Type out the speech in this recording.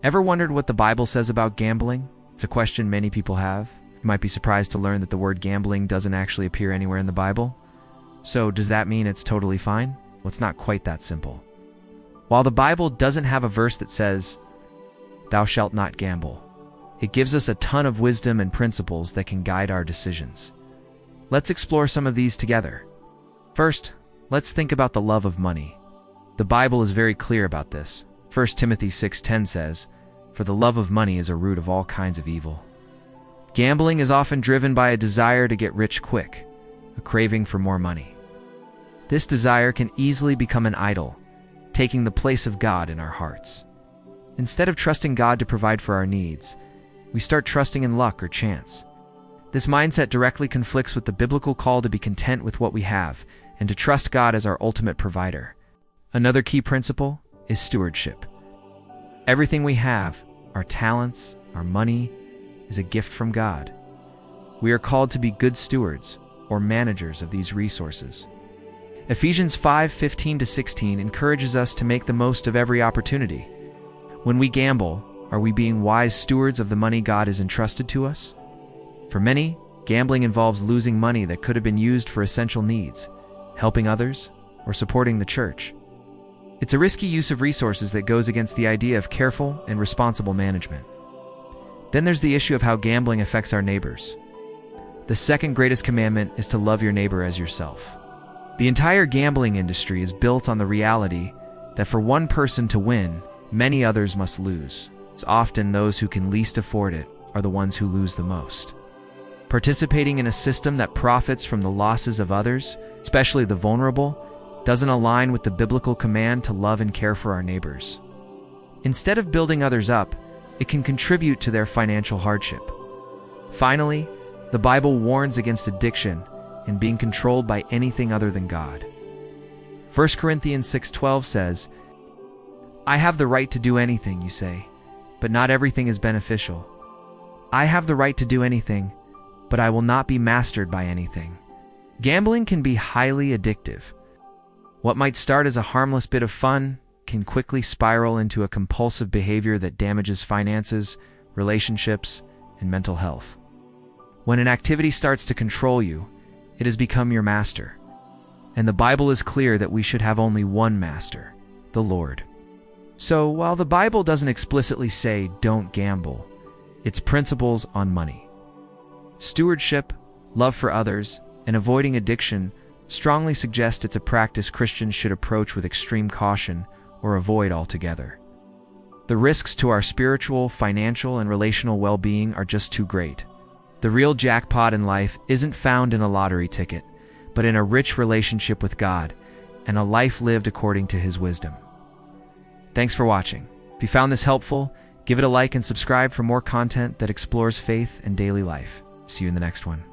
Ever wondered what the Bible says about gambling? It's a question many people have. You might be surprised to learn that the word gambling doesn't actually appear anywhere in the Bible. So does that mean it's totally fine? Well, it's not quite that simple. While the Bible doesn't have a verse that says, "Thou shalt not gamble," it gives us a ton of wisdom and principles that can guide our decisions. Let's explore some of these together. First, let's think about the love of money. The Bible is very clear about this. 1 Timothy 6:10 says, "For the love of money is a root of all kinds of evil." Gambling is often driven by a desire to get rich quick, a craving for more money. This desire can easily become an idol, taking the place of God in our hearts. Instead of trusting God to provide for our needs, we start trusting in luck or chance. This mindset directly conflicts with the biblical call to be content with what we have and to trust God as our ultimate provider. Another key principle is stewardship. Everything we have, our talents, our money, is a gift from God. We are called to be good stewards or managers of these resources. Ephesians 5:15-16 encourages us to make the most of every opportunity. When we gamble, are we being wise stewards of the money God has entrusted to us? For many, gambling involves losing money that could have been used for essential needs, helping others, or supporting the church. It's a risky use of resources that goes against the idea of careful and responsible management. Then there's the issue of how gambling affects our neighbors. The second greatest commandment is to love your neighbor as yourself. The entire gambling industry is built on the reality that for one person to win, many others must lose. It's often those who can least afford it are the ones who lose the most. Participating in a system that profits from the losses of others, especially the vulnerable, doesn't align with the biblical command to love and care for our neighbors. Instead of building others up, it can contribute to their financial hardship. Finally, the Bible warns against addiction and being controlled by anything other than God. 1 Corinthians 6:12 says, "I have the right to do anything, you say, but not everything is beneficial. I have the right to do anything, but I will not be mastered by anything." Gambling can be highly addictive. What might start as a harmless bit of fun can quickly spiral into a compulsive behavior that damages finances, relationships, and mental health. When an activity starts to control you, it has become your master. And the Bible is clear that we should have only one master, the Lord. So while the Bible doesn't explicitly say don't gamble, its principles on money, stewardship, love for others, and avoiding addiction strongly suggest it's a practice Christians should approach with extreme caution or avoid altogether. The risks to our spiritual, financial, and relational well-being are just too great. The real jackpot in life isn't found in a lottery ticket, but in a rich relationship with God and a life lived according to His wisdom. Thanks for watching. If you found this helpful, give it a like and subscribe for more content that explores faith and daily life. See you in the next one.